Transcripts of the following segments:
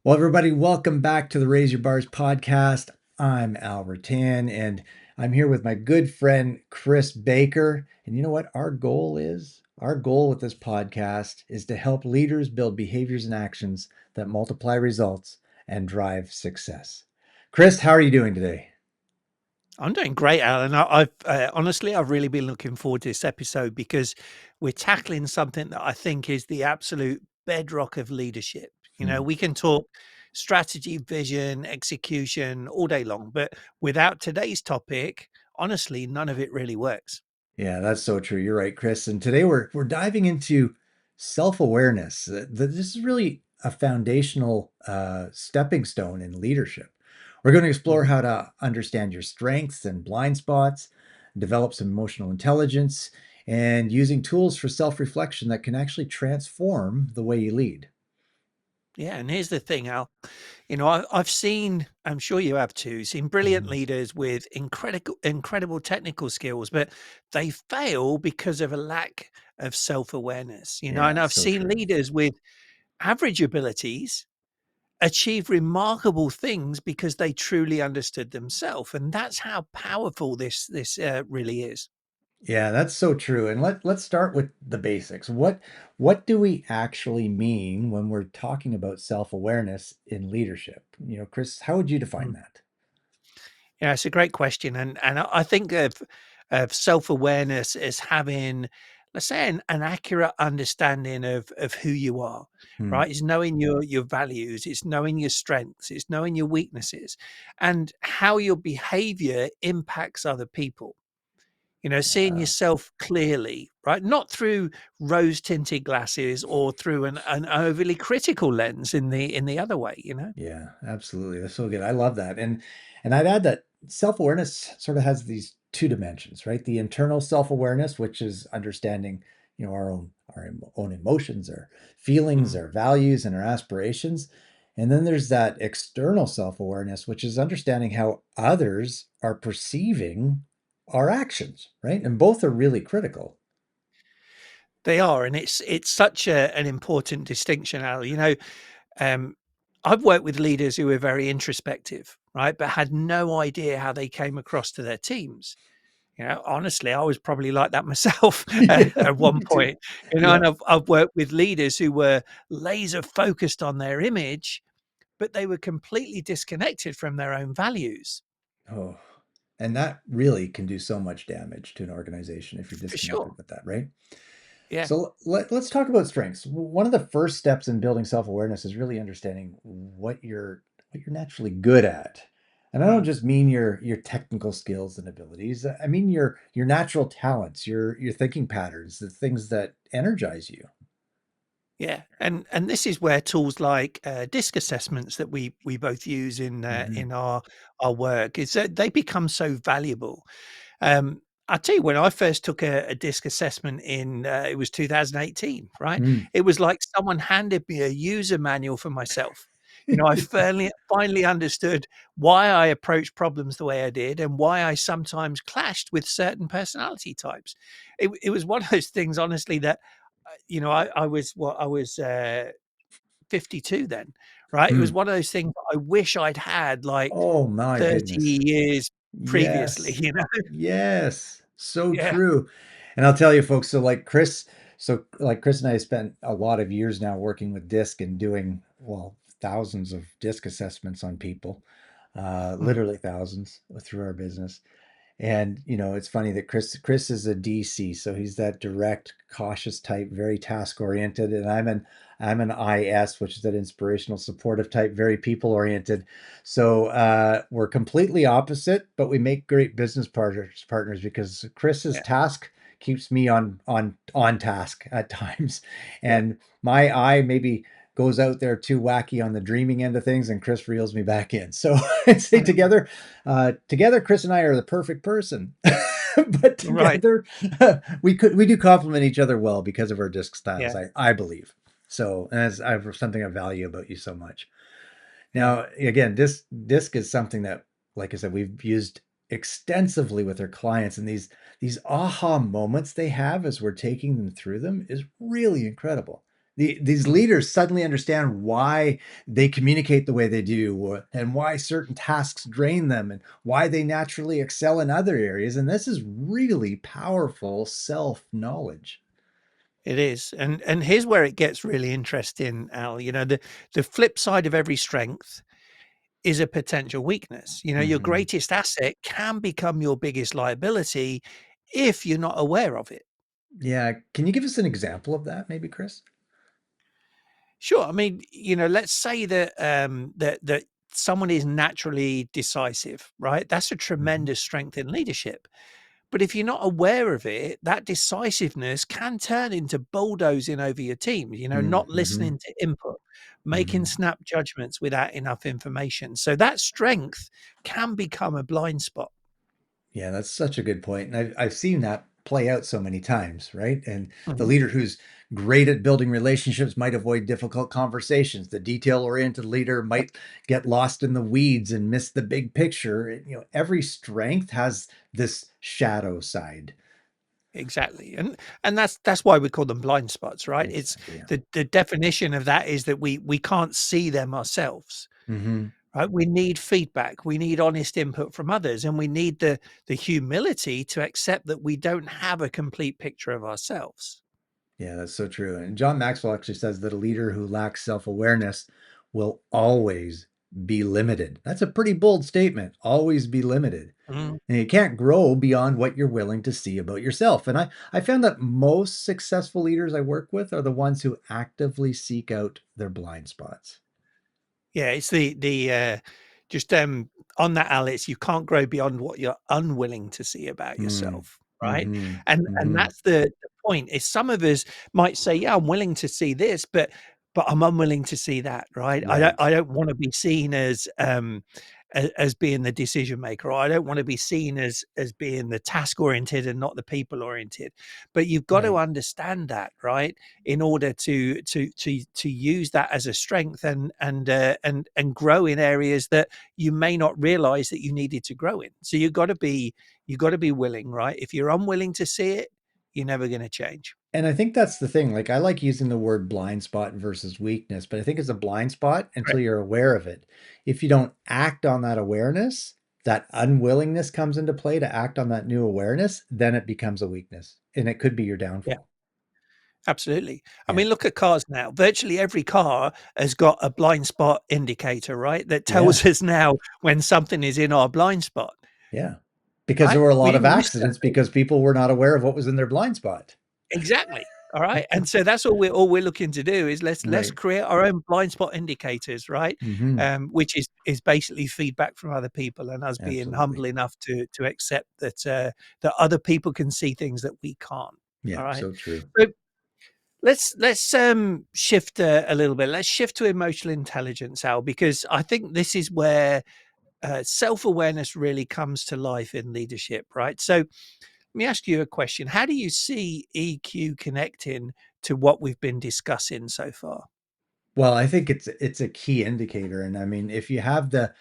Well, everybody, welcome back to the Raise Your Bars podcast. I'm Al Ruttan, and I'm here with my good friend Chris Baker. And you know what our goal is? Our goal with this podcast is to help leaders build behaviors and actions that multiply results and drive success. Chris, how are you doing today? I'm doing great, Alan. I've honestly, I've really been looking forward to this episode because we're tackling something that I think is the absolute bedrock of leadership. Hmm. We can talk strategy, vision, execution all day long, but without today's topic, honestly, none of it really works. Yeah, that's so true. You're right, Chris. And today we're diving into self-awareness. This is really a foundational stepping stone in leadership. We're going to explore Mhm. how to understand your strengths and blind spots, develop some emotional intelligence, and using tools for self-reflection that can actually transform the way you lead. Yeah, and here's the thing, Al. I've seen, I'm sure you have too, seen brilliant Mhm. leaders with incredible technical skills, but they fail because of a lack of self-awareness. And Yeah, I've so seen true. leaders with average abilities achieve remarkable things because they truly understood themselves, and that's how powerful this really is. Yeah, that's so true. And let's start with the basics. What do we actually mean when we're talking about self-awareness in leadership? Chris, how would you define that? Yeah, it's a great question, and I think of self awareness as having, let's say, an accurate understanding of who you are, Hmm. right? It's knowing your values, it's knowing your strengths, it's knowing your weaknesses, and how your behavior impacts other people. Seeing Yeah. yourself clearly, right? Not through rose tinted glasses or through an overly critical lens in the other way. Yeah, absolutely. That's so good. I love that. And I'd add that self-awareness sort of has these two dimensions, right? The internal self-awareness, which is understanding, our own emotions, our feelings, Mm. our values, and our aspirations. And then there's that external self-awareness, which is understanding how others are perceiving our actions, right? And both are really critical. They are, and it's such an important distinction, Al. Um, I've worked with leaders who were very introspective, right, but had no idea how they came across to their teams. Honestly, I was probably like that myself Yeah, at one me too. point. Yeah. And I've worked with leaders who were laser focused on their image, but they were completely disconnected from their own values. Oh, and that really can do so much damage to an organization if you're For sure. disconnected with that, right? Yeah. So let's talk about strengths. One of the first steps in building self-awareness is really understanding what you're naturally good at. And I don't Mm. just mean your technical skills and abilities. I mean your natural talents, your thinking patterns, the things that energize you. Yeah, and this is where tools like disc assessments that we both use Hmm. in our work is that they become so valuable. I tell you, when I first took a disc assessment in it was 2018, right? Mm. It was like someone handed me a user manual for myself. I finally understood why I approached problems the way I did and why I sometimes clashed with certain personality types. It was one of those things, honestly, that I was 52 then, right? It was Mm. one of those things I wish I'd had like Oh my 30 goodness. years previously, Yes. you know? Yes. So Yeah. true. And I'll tell you folks, so like Chris and I spent a lot of years now working with DISC and doing, well, thousands of DISC assessments on people, Mm. literally thousands through our business. And it's funny that Chris is a DC, so he's that direct, cautious type, very task oriented, and I'm an IS, which is that inspirational, supportive type, very people oriented. So we're completely opposite, but we make great business partners because Chris's Yeah. task keeps me on task at times, Yeah. and my eye maybe goes out there too wacky on the dreaming end of things, and Chris reels me back in. So I'd say together, Chris and I are the perfect person, but Right. together, we do complement each other well because of our disc styles. Yeah. I believe so, and that's I've something I value about you so much. Yeah. Now, again, disc is something that, like I said, we've used extensively with our clients, and these aha moments they have as we're taking them through them is really incredible. These Mm, leaders suddenly understand why they communicate the way they do, and why certain tasks drain them, and why they naturally excel in other areas. And this is really powerful self knowledge. it is, and here's where it gets really interesting, Al. You know, the flip side of every strength is a potential weakness. You know, your Hmm. greatest asset can become your biggest liability if you're not aware of it. Yeah. Can you give us an example of that, maybe, Chris? Sure. I mean, you know, let's say that that someone is naturally decisive, right? That's a Hmm. tremendous strength in leadership. But if you're not aware of it, that decisiveness can turn into bulldozing over your team, you know, not Hmm. listening to input, making Hmm. snap judgments without enough information. So that strength can become a blind spot. Yeah, that's such a good point. And I've seen that play out so many times, right? And the Mhm. leader who's great at building relationships might avoid difficult conversations. The detail-oriented leader might get lost in the weeds and miss the big picture. Every strength has this shadow side. Exactly. And that's why we call them blind spots, right? It's Exactly. Yeah. the definition of that is that we can't see them ourselves. Hmm. Right? We need feedback. We need honest input from others, and we need the humility to accept that we don't have a complete picture of ourselves. Yeah, that's so true. And John Maxwell actually says that a leader who lacks self-awareness will always be limited. That's a pretty bold statement. Always be limited. Mm, And you can't grow beyond what you're willing to see about yourself. And I found that most successful leaders I work with are the ones who actively seek out their blind spots. yeah, it's just on that, Alice, you can't grow beyond what you're unwilling to see about Mm. yourself, right? Hmm. And Hmm. that's the point. Is some of us might say, "Yeah, I'm willing to see this, but I'm unwilling to see that," right? Right. I don't want to be seen as as being the decision maker, or I don't want to be seen as being the task oriented and not the people oriented. But you've got to Right. understand that, right? In order to use that as a strength and grow in areas that you may not realize that you needed to grow in. So you got to be willing, right? If you're unwilling to see it, you're never going to change. And I think that's the thing. Like, I like using the word blind spot versus weakness, but I think it's a blind spot until Correct. you're aware of it. If you don't act on that awareness, that unwillingness comes into play to act on that new awareness, then it becomes a weakness and it could be your Yeah. downfall. Absolutely. I Yeah. mean, look at cars now. Virtually every car has got a blind spot indicator, right? That Yeah. tells us now when something is in our blind spot, Yeah. Because there right? were a We lot of didn't use to accidents because people were not aware of what was in their blind spot. exactly. All right. And so that's all we're looking to do is let's Right. create our own blind spot indicators, right? Hmm. Which is basically feedback from other people and us being Absolutely. humble enough to accept that that other people can see things that we can't. Yeah. All right. So true. So let's shift a little bit. Let's shift to emotional intelligence, Al, because I think this is where self awareness really comes to life in leadership, right? So let me ask you a question: how do you see EQ connecting to what we've been discussing so far? Well, I think it's a key indicator. And I mean, if you have the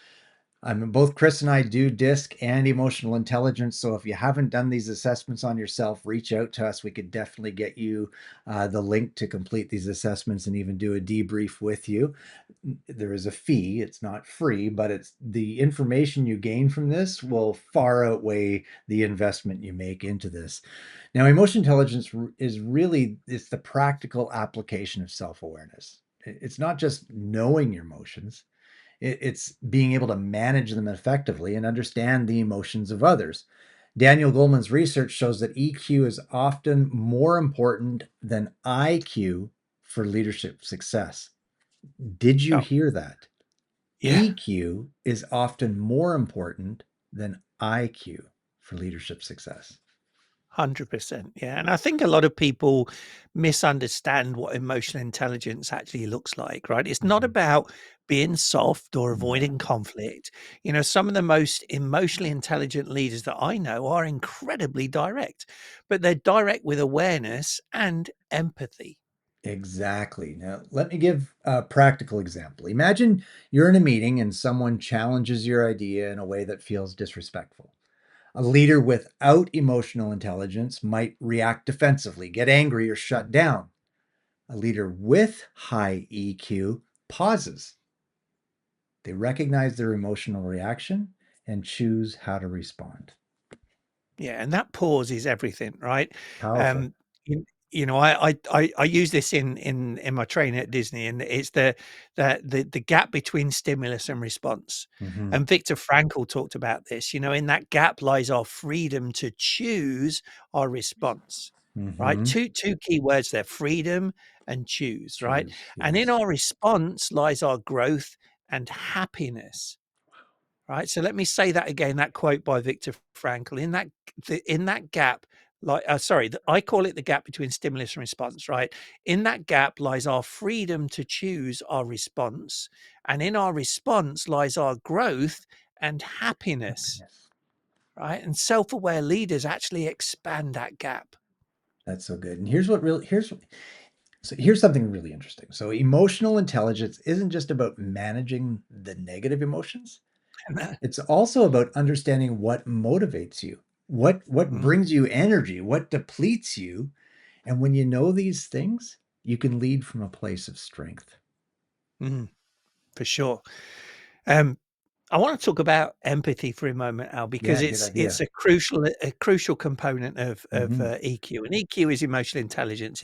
I mean, both Chris and I do DISC and emotional intelligence. So if you haven't done these assessments on yourself, reach out to us. We could definitely get you the link to complete these assessments and even do a debrief with you. There is a fee. It's not free, but it's the information you gain from this will far outweigh the investment you make into this. Now, emotional intelligence is really it's the practical application of self-awareness. It's not just knowing your emotions, it's being able to manage them effectively and understand the emotions of others. Daniel Goleman's research shows that EQ is often more important than IQ for leadership success. Did you Oh, hear that? yeah. EQ is often more important than IQ for leadership success. 100%. Yeah. And I think a lot of people misunderstand what emotional intelligence actually looks like, right? It's not Mhm. about being soft or No, avoiding conflict. You know, some of the most emotionally intelligent leaders that I know are incredibly direct, but they're direct with awareness and empathy. exactly. Now, let me give a practical example. Imagine you're in a meeting and someone challenges your idea in a way that feels disrespectful. A leader without emotional intelligence might react defensively, get angry, or shut down. A leader with high EQ pauses. They recognize their emotional reaction and choose how to respond. Yeah, and that pause is everything, right? Powerful. Um, I use this in my training at Disney, and it's the gap between stimulus and response. Hmm. And Viktor Frankl talked about this. In that gap lies our freedom to choose our response, right? Hmm. Two key words there: freedom and choose, right? Choose. And in Yes. our response lies our growth and happiness. Right, so let me say that again, that quote by Viktor Frankl. In that gap, I call it the gap between stimulus and response, right? In that gap lies our freedom to choose our response, and in our response lies our growth and happiness, Happiness. right? And self-aware leaders actually expand that gap. That's so good. And here's something really interesting. So emotional intelligence isn't just about managing the negative emotions. And that It's also about understanding what motivates you, what mm, brings you energy, what depletes you. And when you know these things, you can lead from a place of strength. mm, for sure. Um, I want to talk about empathy for a moment, Al, because Yeah, good it's idea. a crucial component of Hmm. EQ, and EQ is emotional intelligence.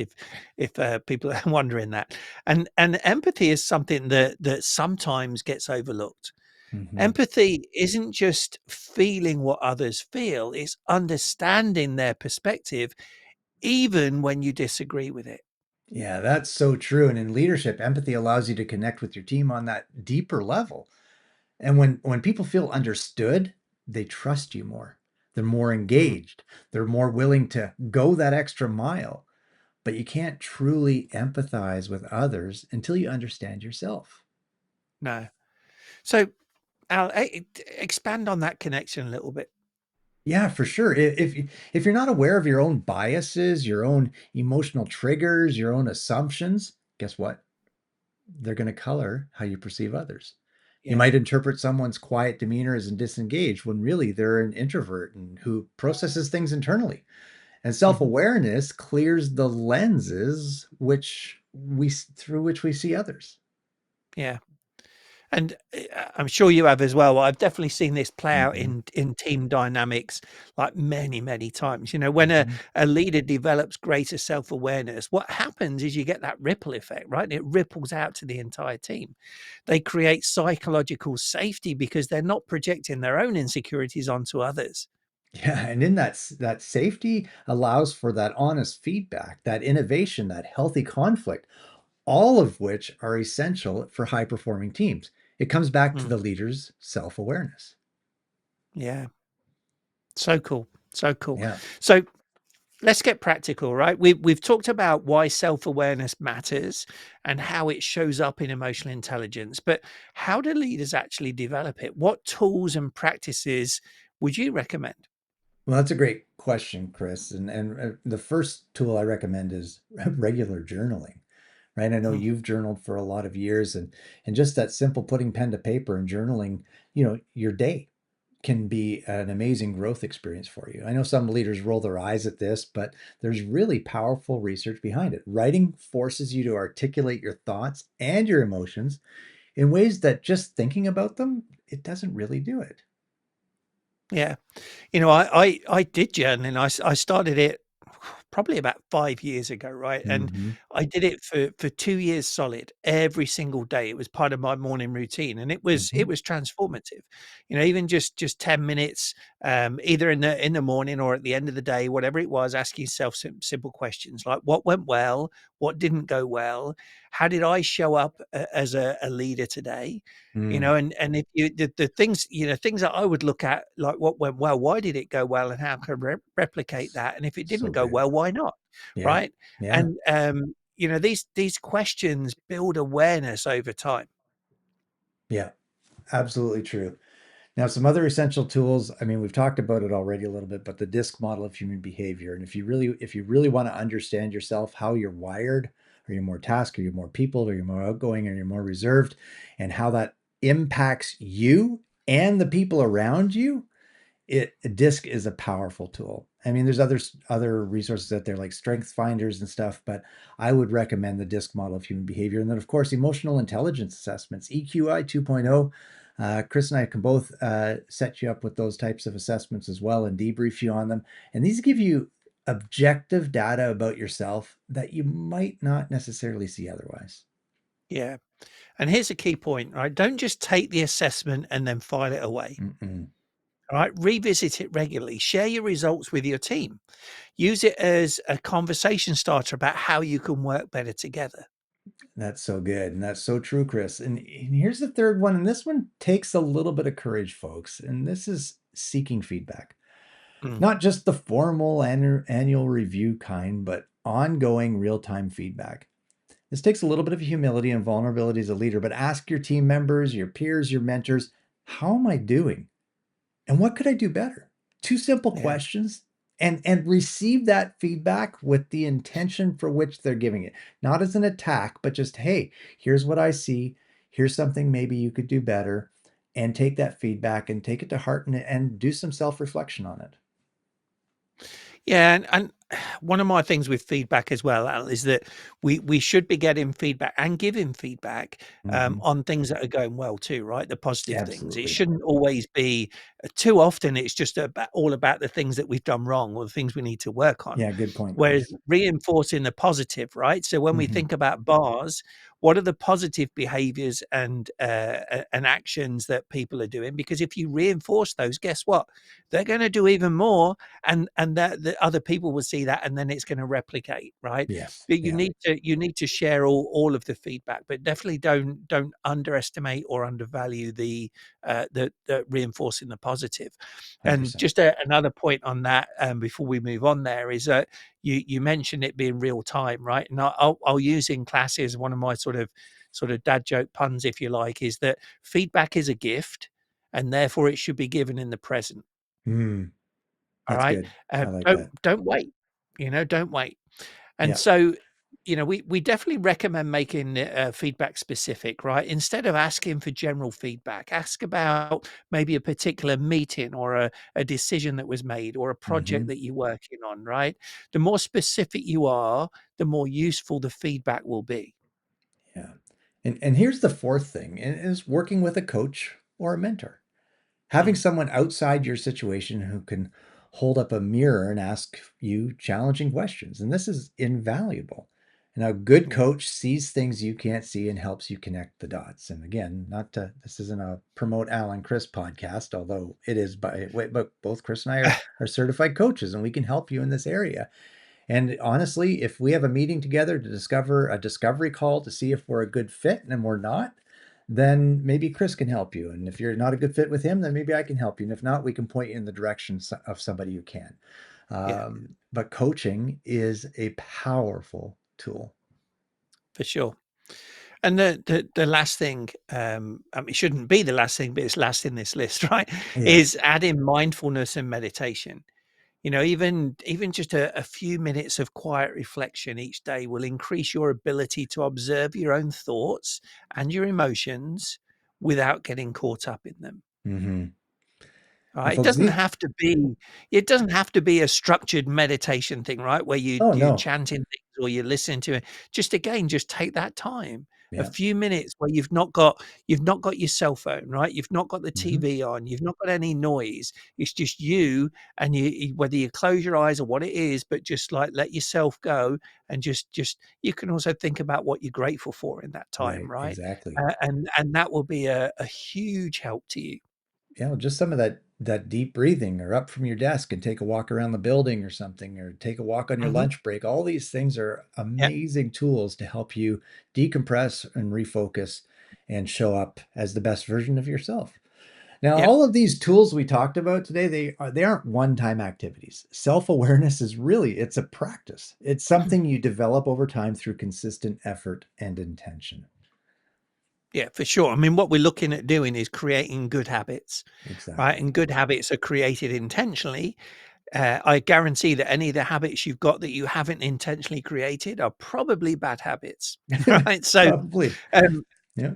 If people are wondering that, and empathy is something that sometimes gets overlooked. Hmm. Empathy isn't just feeling what others feel; it's understanding their perspective, even when you disagree with it. Yeah, that's so true. And in leadership, empathy allows you to connect with your team on that deeper level. And when people feel understood, they trust you more. They're more Mm, engaged. They're more willing to go that extra mile. But you can't truly empathize with others until you understand yourself. no, so Al, expand on that connection a little bit. Yeah, for sure. If you're not aware of your own biases, your own emotional triggers, your own assumptions, guess what? They're going to color how you perceive others. You Yeah. might interpret someone's quiet demeanor as disengaged when really they're an introvert and who processes things internally. And Mhm. self-awareness clears the lenses through which we see others. Yeah. And I'm sure you have as well. I've definitely seen this play out Hmm. in team dynamics like many, many times. When a, Hmm. a leader develops greater self awareness, what happens is you get that ripple effect, right? It ripples out to the entire team. They create psychological safety because they're not projecting their own insecurities onto others. Yeah, and in that safety allows for that honest feedback, that innovation, that healthy conflict, all of which are essential for high performing teams. It comes back to Mm, the leader's self-awareness. yeah. So cool. So cool. Yeah. So let's get practical, right? We've talked about why self-awareness matters and how it shows up in emotional intelligence, but how do leaders actually develop it? What tools and practices would you recommend? Well, that's a great question, Chris. And the first tool I recommend is regular journaling, right? I know Mm, you've journaled for a lot of years, and just that simple putting pen to paper and journaling, your day can be an amazing growth experience for you. I know some leaders roll their eyes at this, but there's really powerful research behind it. Writing forces you to articulate your thoughts and your emotions in ways that just thinking about them, it doesn't really do it. yeah. I did journaling. I started it probably about 5 years ago, right? And Hmm. I did it for 2 years solid, every single day. It was part of my morning routine, and it was Hmm. it was transformative. Even just 10 minutes, either in the morning or at the end of the day, whatever it was, asking yourself simple questions like what went well, what didn't go well, how did I show up as a leader today? Mm, And if the things, things that I would look at, like what went well, why did it go well, and how can I replicate that? And if it didn't so go good. well, why not? Yeah. Right? Yeah. And these questions build awareness over time. Yeah. Absolutely true. Now, some other essential tools, I mean, we've talked about it already a little bit, but the DISC model of human behavior. And if you really want to understand yourself, how you're wired, are you more task, are you more people, are you more outgoing, are you more reserved, and how that impacts you and the people around you, disc is a powerful tool. I mean, there's other resources out there like strength finders and stuff, but I would recommend the disc model of human behavior. And then, of course, emotional intelligence assessments, EQI 2.0. Chris and I can both set you up with those types of assessments as well and debrief you on them. And these give you objective data about yourself that you might not necessarily see otherwise. Yeah. And here's a key point, right? Don't just take the assessment and then file it away. Mm-mm. All right. Revisit it regularly. Share your results with your team. Use it as a conversation starter about how you can work better together. That's so good. And that's so true, Chris. And here's the third one. And this one takes a little bit of courage, folks. And this is seeking feedback. Mm, Not just the formal annual review kind, but ongoing real time feedback. This takes a little bit of humility and vulnerability as a leader, but ask your team members, your peers, your mentors, how am I doing? And what could I do better? Two simple yeah. questions, and receive that feedback with the intention for which they're giving it. Not as an attack, but just, hey, here's what I see. Here's something maybe you could do better. And take that feedback and take it to heart and do some self-reflection on it. Yeah, and one of my things with feedback as well, Al, is that we should be getting feedback and giving feedback Hmm. on things that are going well too, right? The positive things. It Absolutely. shouldn't always be too often. It's just all about the things that we've done wrong or the things we need to work on. Yeah, good point, Whereas Chris. reinforcing the positive, right? So when we Hmm. think about bars, what are the positive behaviors and actions that people are doing? Because if you reinforce those, guess what? They're going to do even more, and that the other people will see that, and then it's going to replicate, right? Yes. But Yeah. you need to share all of the feedback, but definitely don't underestimate or undervalue the reinforcing the positive. And 100%. just another point on that, before we move on, there is that you mentioned it being real time, right? And I'll use in classes one of my sort of dad joke puns, if you like, is that feedback is a gift, and therefore it should be given in the present. Mm, All that's right. good. I like Don't that. don't wait. Don't wait. And Yeah. so, we definitely recommend making feedback specific, right? Instead of asking for general feedback, ask about maybe a particular meeting or a decision that was made or a project Hmm. that you're working on, right? The more specific you are, the more useful the feedback will be. Yeah. And here's the fourth thing is working with a coach or a mentor. Having Mm, someone outside your situation who can hold up a mirror and ask you challenging questions. And this is invaluable. And a good yeah. coach sees things you can't see and helps you connect the dots. And again, not to, this isn't a promote Al and Chris podcast, although it is by way, but both Chris and I are certified coaches and we can help you in this area. And honestly, if we have a meeting together to discover a discovery call to see if we're a good fit and we're not, then maybe Chris can help you. And if you're not a good fit with him, then maybe I can help you. And if not, we can point you in the direction of somebody who can. Yeah, But coaching is a powerful tool. for sure. And the last thing, I mean, it shouldn't be the last thing, but it's last in this list, right? Yeah. Is adding mindfulness and meditation. Even just a few minutes of quiet reflection each day will increase your ability to observe your own thoughts and your emotions without getting caught up in them. Hmm. And Right? folks, these, It doesn't have to be a structured meditation thing, right? Where oh you're no. chanting things or you're listening to it. Just again, just take that time, a Yeah. few minutes where you've not got your cell phone, right? You've not got the Hmm. TV on, you've not got any noise. It's just you and whether you close your eyes or what it is, but just like let yourself go and just you can also think about what you're grateful for in that time, Right. right? Exactly. And that will be a huge help to you. You know, just some of that deep breathing or up from your desk and take a walk around the building or something, or take a walk on your Mhm. lunch break. All these things are Yeah. amazing tools to help you decompress and refocus and show up as the best version of yourself. Now, Yeah. all of these tools we talked about today, they aren't one-time activities. Self-awareness is really, it's a practice. It's something you develop over time through consistent effort and intention. Yeah, for sure. I mean, what we're looking at doing is creating good habits, right? Exactly. And good habits are created intentionally. I guarantee that any of the habits you've got that you haven't intentionally created are probably bad habits, right? So, Probably. um, Yeah.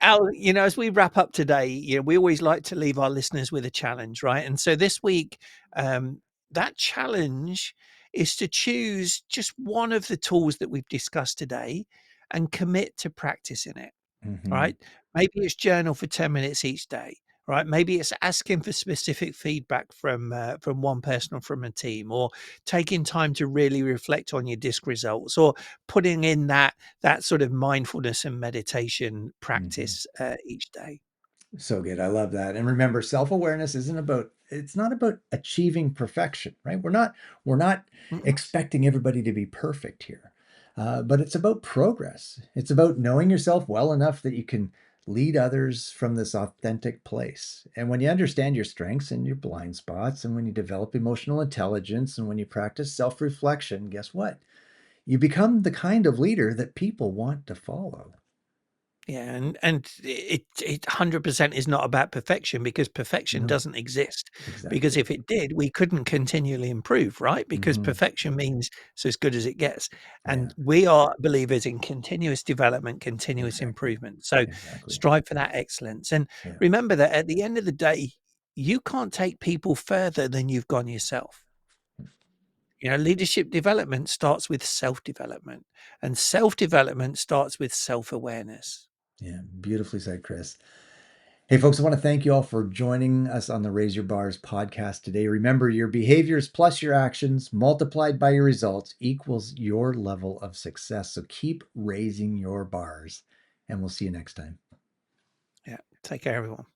Al, as we wrap up today, we always like to leave our listeners with a challenge, right? And so this week, um, that challenge is to choose just one of the tools that we've discussed today and commit to practicing it. Hmm. Right? Maybe it's journal for 10 minutes each day, right? Maybe it's asking for specific feedback from one person or from a team, or taking time to really reflect on your disc results, or putting in that sort of mindfulness and meditation Hmm. practice each day. So good. I love that. And remember, self-awareness isn't about, it's not about achieving perfection, right? We're not Mm-mm. expecting everybody to be perfect here. But it's about progress. It's about knowing yourself well enough that you can lead others from this authentic place. And when you understand your strengths and your blind spots, and when you develop emotional intelligence, and when you practice self-reflection, guess what? You become the kind of leader that people want to follow. Yeah, and it 100% is not about perfection, because perfection No, doesn't exist. Because exactly. if it did, we couldn't continually improve, right? Because Hmm. perfection means it's as good as it gets. Yeah, And we are believers in continuous development, continuous exactly. improvement. So Exactly. strive for that excellence. And Yeah. remember that at the end of the day, you can't take people further than you've gone yourself. Leadership development starts with self development, and self development starts with self awareness. Yeah. Beautifully said, Chris. Hey, folks, I want to thank you all for joining us on the Raise Your Bars podcast today. Remember, your behaviors plus your actions multiplied by your results equals your level of success. So keep raising your bars, and we'll see you next time. Yeah. Take care, everyone.